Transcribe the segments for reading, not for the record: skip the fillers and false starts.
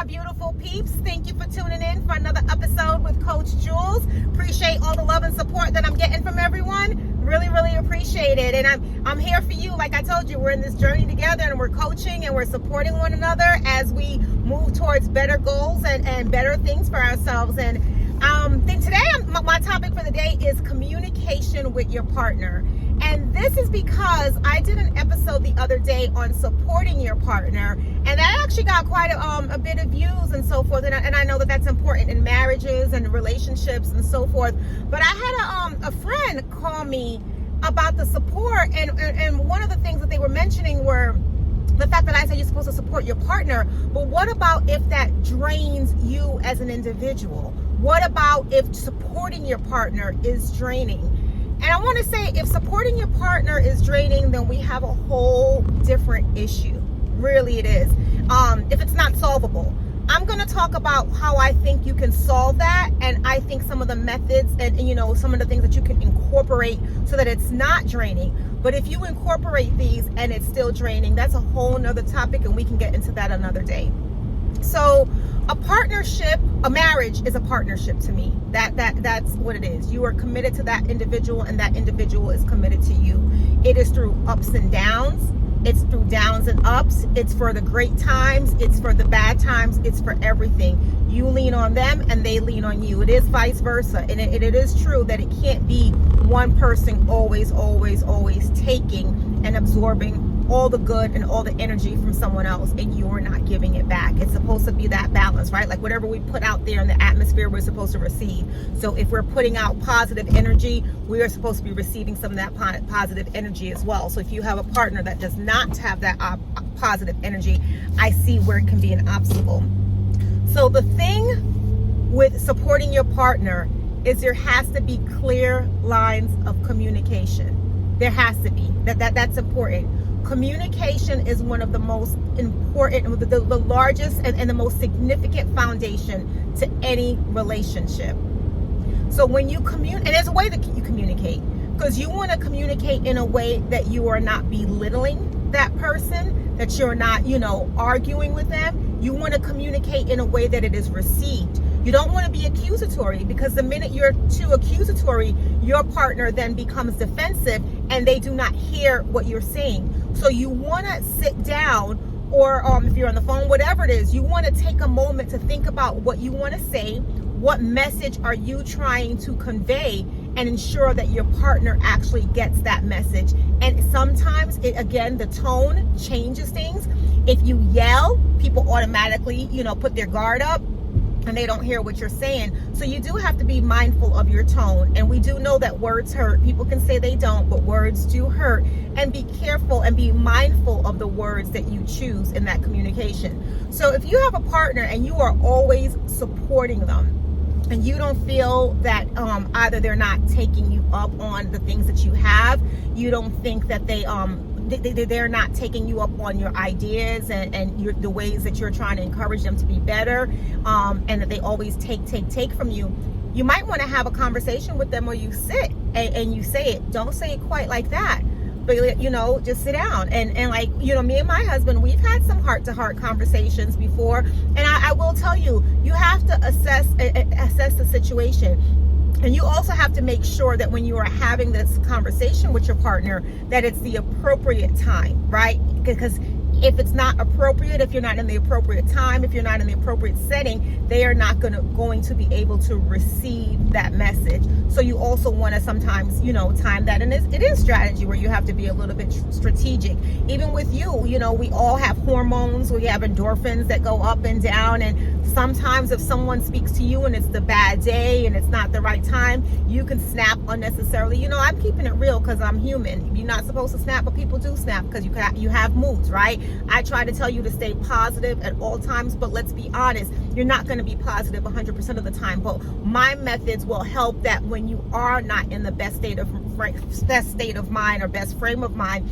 my beautiful peeps. Thank you for tuning in for another episode with Coach Jules. Appreciate all the love and support that I'm getting from everyone. Really appreciate it. And I'm here for you. Like I told you, we're in this journey together and we're coaching and we're supporting one another as we move towards better goals and better things for ourselves. And today, my topic for the day is communication with your partner. And this is because I did an episode the other day on supporting your partner, and that actually got quite a bit of views and so forth. And I know that that's important in marriages and relationships and so forth. But I had a friend call me about the support, and one of the things that they were mentioning were the fact that I said you're supposed to support your partner, but what about if that drains you as an individual? What about if supporting your partner is draining? And I want to say, if supporting your partner is draining, then we have a whole different issue. Really, it is. If it's not solvable. I'm going to talk about how I think you can solve that, and I think some of the methods and some of the things that you can incorporate so that it's not draining. But if you incorporate these and it's still draining, that's a whole nother topic, and we can get into that another day. So a partnership, a marriage is a partnership to me. That's what it is. You are committed to that individual, and that individual is committed to you. It is through ups and downs. It's through downs and ups. It's for the great times. It's for the bad times. It's for everything. You lean on them and they lean on you. It is vice versa. And it is true that it can't be one person always taking and absorbing all the good and all the energy from someone else, and you are not giving it back. It's supposed to be that balance, right? Like whatever we put out there in the atmosphere, we're supposed to receive. So if we're putting out positive energy, we are supposed to be receiving some of that positive energy as well. So if you have a partner that does not have that positive energy, I see where it can be an obstacle. So the thing with supporting your partner is there has to be clear lines of communication. There has to be. That's important. Communication is one of the most important, the largest and the most significant foundation to any relationship. So when you communicate, and there's a way that you communicate, because you want to communicate in a way that you are not belittling that person, that you're not, arguing with them. You want to communicate in a way that it is received. You don't want to be accusatory, because the minute you're too accusatory, your partner then becomes defensive and they do not hear what you're saying. So you want to sit down, or if you're on the phone, whatever it is, you want to take a moment to think about what you want to say, what message are you trying to convey, and ensure that your partner actually gets that message. And sometimes, the tone changes things. If you yell, people automatically, put their guard up and they don't hear what you're saying. So you do have to be mindful of your tone. And we do know that words hurt. People can say they don't, but words do hurt. And be careful and be mindful of the words that you choose in that communication. So if you have a partner and you are always supporting them, and you don't feel that either they're not taking you up on the things that you have, you don't think that they're not taking you up on your ideas and the ways that you're trying to encourage them to be better, and that they always take from you, you might want to have a conversation with them where you sit and you say it. Don't say it quite like that, but just sit down and me and my husband, we've had some heart-to-heart conversations before, and I will tell you, you have to assess the situation. And you also have to make sure that when you are having this conversation with your partner, that it's the appropriate time, right? Because if it's not appropriate, if you're not in the appropriate time, if you're not in the appropriate setting, they are not going to be able to receive that message. So you also want to sometimes, time that. And it is strategy where you have to be a little bit strategic. Even with you, we all have hormones. We have endorphins that go up and down. And sometimes if someone speaks to you and it's the bad day and it's not the right time, you can snap unnecessarily. I'm keeping it real because I'm human. You're not supposed to snap, but people do snap because you have moods, right? I try to tell you to stay positive at all times, but let's be honest, you're not going to be positive 100% of the time. But my methods will help that when you are not in the best state of mind or best frame of mind,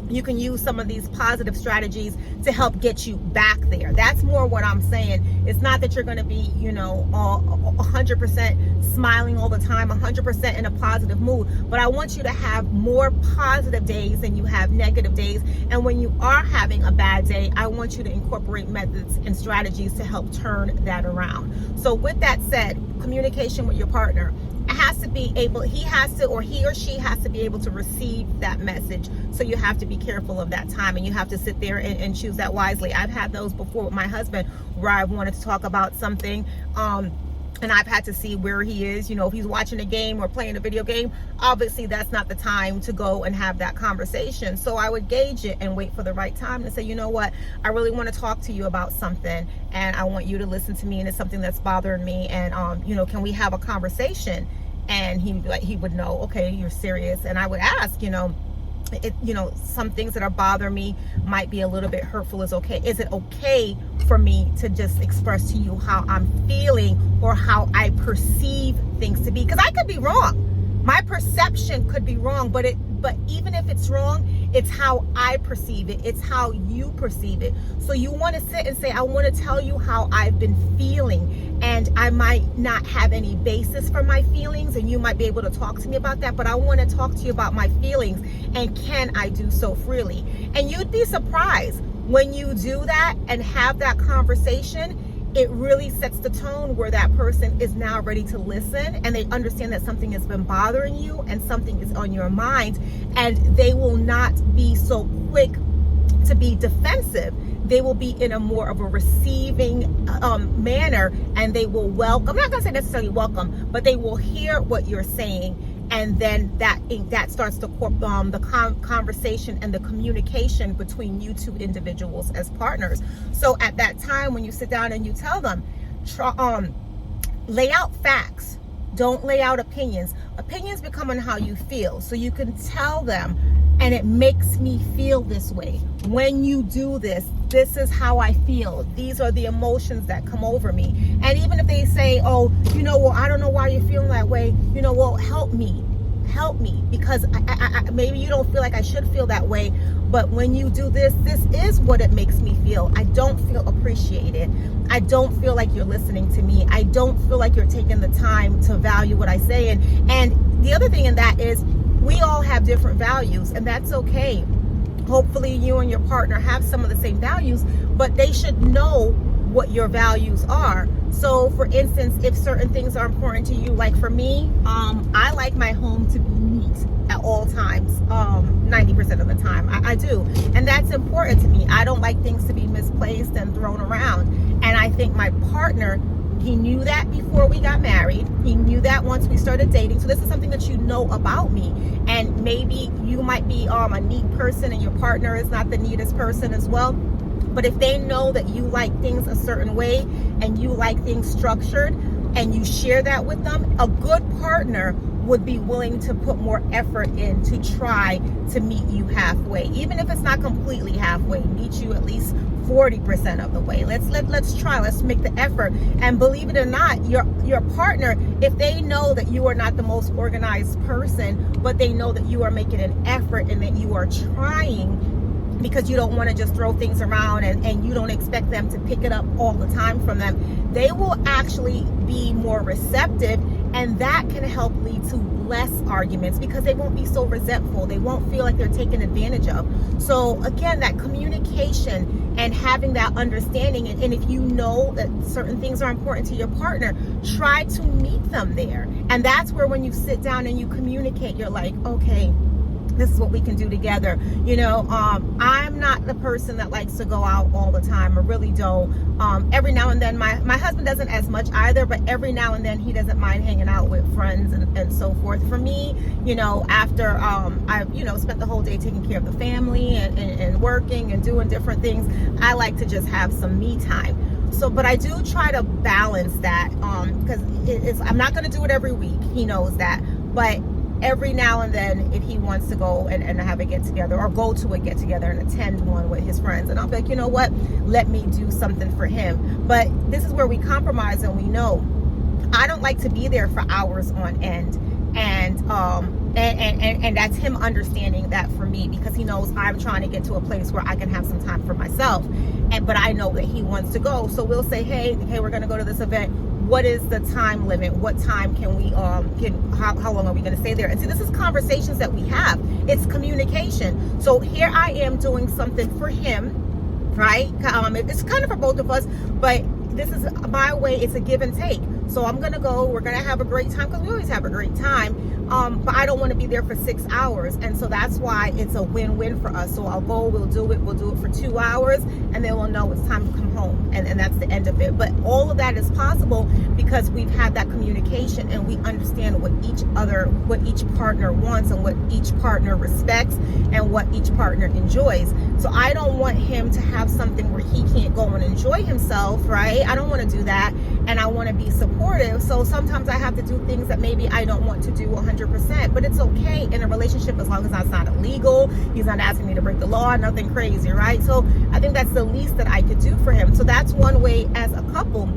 you can use some of these positive strategies to help get you back there. That's more what I'm saying. It's not that you're going to be, all 100% smiling all the time, 100% in a positive mood, but I want you to have more positive days than you have negative days. And when you are having a bad day, I want you to incorporate methods and strategies to help turn that around. So with that said, communication with your partner, he or she has to be able to receive that message. So you have to be careful of that time, and you have to sit there and choose that wisely. I've had those before with my husband where I wanted to talk about something, and I've had to see where he is. If he's watching a game or playing a video game, obviously that's not the time to go and have that conversation. So I would gauge it and wait for the right time to say, you know what, I really want to talk to you about something, and I want you to listen to me, and it's something that's bothering me, and can we have a conversation? And he would know, okay, you're serious. And I would ask, some things that are bothering me might be a little bit hurtful. Is it okay for me to just express to you how I'm feeling or how I perceive things to be? Because I could be wrong. My perception could be wrong, but even if it's wrong, it's how I perceive it. It's how you perceive it. So you want to sit and say, I want to tell you how I've been feeling. And I might not have any basis for my feelings, and you might be able to talk to me about that, but I want to talk to you about my feelings, and can I do so freely? And you'd be surprised when you do that and have that conversation. It really sets the tone where that person is now ready to listen, and they understand that something has been bothering you and something is on your mind, and they will not be so quick to be defensive. They will be in a more of a receiving manner, and they will welcome, I'm not going to say necessarily welcome, but they will hear what you're saying. And then that starts the conversation and the communication between you two individuals as partners. So at that time, when you sit down and you tell them, lay out facts. Don't lay out opinions. Opinions become on how you feel. So you can tell them, and it makes me feel this way. When you do this, this is how I feel. These are the emotions that come over me. And even if they say, oh, I don't know why you're feeling that way. Help me, because I maybe you don't feel like I should feel that way. But when you do this is what it makes me feel. I don't feel appreciated. I don't feel like you're listening to me. I don't feel like you're taking the time to value what I say. And the other thing in that is, we all have different values, and that's okay. Hopefully you and your partner have some of the same values, but they should know what your values are. So for instance, if certain things are important to you, like for me, I like my home to be neat at all times, 90% of the time. I do. And that's important to me. I don't like things to be misplaced and thrown around. And I think my partner, he knew that before we got married. He knew that once we started dating. So this is something that you know about me. And maybe you might be a neat person and your partner is not the neatest person as well. But if they know that you like things a certain way and you like things structured, and you share that with them, a good partner would be willing to put more effort in to try to meet you halfway. Even if it's not completely halfway, meet you at least 40% of the way. Let's try. Let's make the effort. And believe it or not, your partner, if they know that you are not the most organized person, but they know that you are making an effort and that you are trying, because you don't want to just throw things around and you don't expect them to pick it up all the time from them, they will actually be more receptive, and that can help lead to less arguments because they won't be so resentful. They won't feel like they're taken advantage of. So again, that communication and having that understanding, and if you know that certain things are important to your partner, try to meet them there. And that's where when you sit down and you communicate, you're like, okay, this is what we can do together. I'm not the person that likes to go out all the time. I really don't. Every now and then, my husband doesn't as much either, but every now and then he doesn't mind hanging out with friends and so forth. For me, after I've spent the whole day taking care of the family and working and doing different things, I like to just have some me time. So, but I do try to balance that because I'm not going to do it every week. He knows that. But every now and then, if he wants to go and have a get-together or go to a get-together and attend one with his friends, and I'll be like, you know what, let me do something for him. But this is where we compromise, and we know I don't like to be there for hours on end. And And that's him understanding that for me, because he knows I'm trying to get to a place where I can have some time for myself. But I know that he wants to go. So we'll say, hey, we're going to go to this event. What is the time limit? What time can we, how long are we going to stay there? And see, this is conversations that we have. It's communication. So here I am doing something for him, right? It's kind of for both of us, but this is my way. It's a give and take. So I'm going to go, we're going to have a great time, because we always have a great time. But I don't want to be there for 6 hours. And so that's why it's a win-win for us. So I'll go, we'll do it for 2 hours, and then we'll know it's time to come home. And that's the end of it. But all of that is possible because we've had that communication, and we understand what each partner wants, and what each partner respects, and what each partner enjoys. So I don't want him to have something where he can't go and enjoy himself, right? I don't want to do that. And I want to be supportive. So sometimes I have to do things that maybe I don't want to do 100%, but it's okay in a relationship as long as it's not illegal. He's not asking me to break the law, nothing crazy, right? So I think that's the least that I could do for him. So that's one way as a couple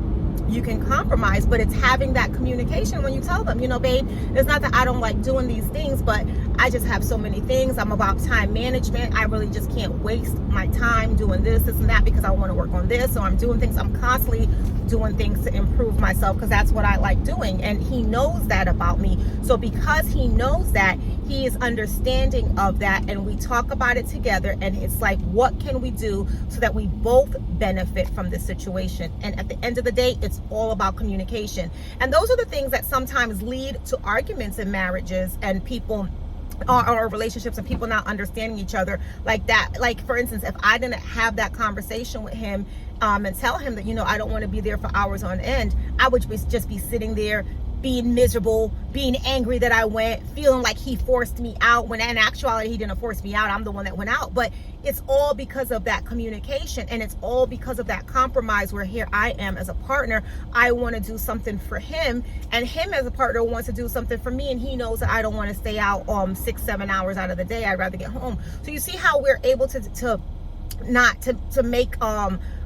you can compromise, but it's having that communication when you tell them, babe, it's not that I don't like doing these things, but I just have so many things. I'm about time management. I really just can't waste my time doing this and that, because I want to work on this. So I'm doing things. I'm constantly doing things to improve myself, because that's what I like doing. And he knows that about me. So because he knows that, he is understanding of that, and we talk about it together, and it's like, what can we do so that we both benefit from this situation? And at the end of the day, it's all about communication. And those are the things that sometimes lead to arguments in marriages and people or relationships, and people not understanding each other like that. Like, for instance, if I didn't have that conversation with him and tell him that, I don't want to be there for hours on end, I would just be sitting there being miserable, being angry that I went, feeling like he forced me out, when in actuality he didn't force me out. I'm the one that went out. But it's all because of that communication, and it's all because of that compromise, where here I am as a partner, I want to do something for him, and him as a partner wants to do something for me, and he knows that I don't want to stay out 6-7 hours out of the day. I'd rather get home. So you see how we're able to make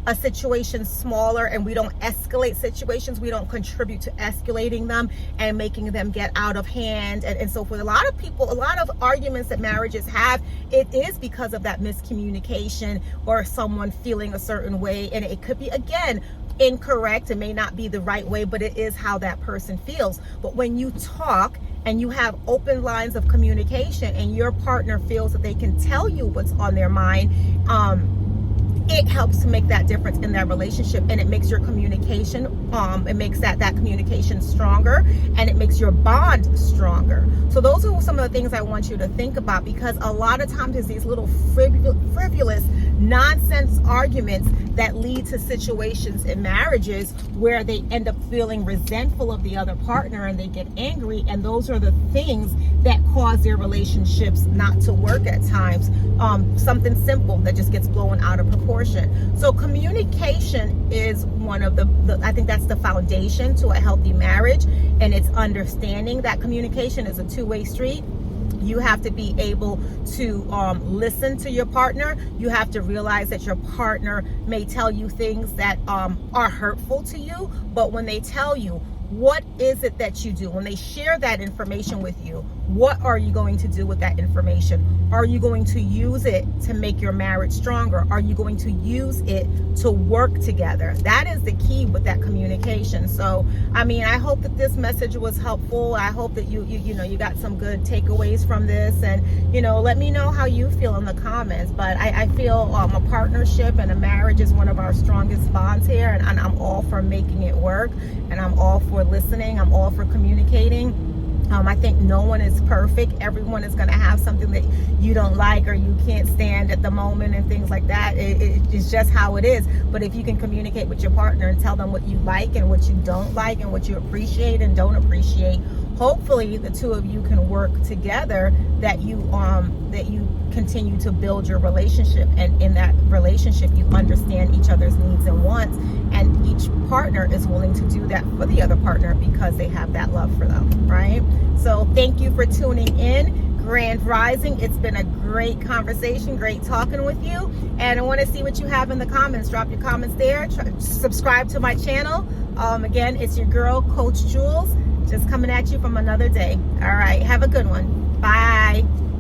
a situation smaller, and we don't escalate situations. We don't contribute to escalating them and making them get out of hand. And so for a lot of people, a lot of arguments that marriages have, it is because of that miscommunication or someone feeling a certain way. And it could be, again, incorrect. It may not be the right way, but it is how that person feels. But when you talk and you have open lines of communication, and your partner feels that they can tell you what's on their mind, it helps to make that difference in that relationship, and it makes your communication, it makes that communication stronger, and it makes your bond stronger. So those are some of the things I want you to think about, because a lot of times there's these little frivolous nonsense arguments that lead to situations in marriages where they end up feeling resentful of the other partner, and they get angry, and those are the things that cause their relationships not to work at times. Something simple that just gets blown out of proportion. So communication is one of the I think that's the foundation to a healthy marriage, and it's understanding that communication is a two-way street. You have to be able to listen to your partner. You have to realize that your partner may tell you things that are hurtful to you, but when they tell you, what is it that you do? When they share that information with you, what are you going to do with that information? Are you going to use it to make your marriage stronger? Are you going to use it to work together? That is the key with that communication. So, I hope that this message was helpful. I hope that you got some good takeaways from this, and let me know how you feel in the comments. But I feel a partnership and a marriage is one of our strongest bonds here, and I'm all for making it work, and I'm all for listening. I'm all for communicating. I think no one is perfect. Everyone is going to have something that you don't like or you can't stand at the moment and things like that. It's just how it is. But if you can communicate with your partner and tell them what you like and what you don't like and what you appreciate and don't appreciate, hopefully the two of you can work together, that you continue to build your relationship, and in that relationship you understand each other's needs and wants, and each partner is willing to do that for the other partner because they have that love for them, right? So thank you for tuning in. Grand Rising. It's been a great conversation, great talking with you, and I want to see what you have in the comments. Drop your comments there. Subscribe to my channel. Again, it's your girl, Coach Jules, just coming at you from another day. All right, have a good one. Bye.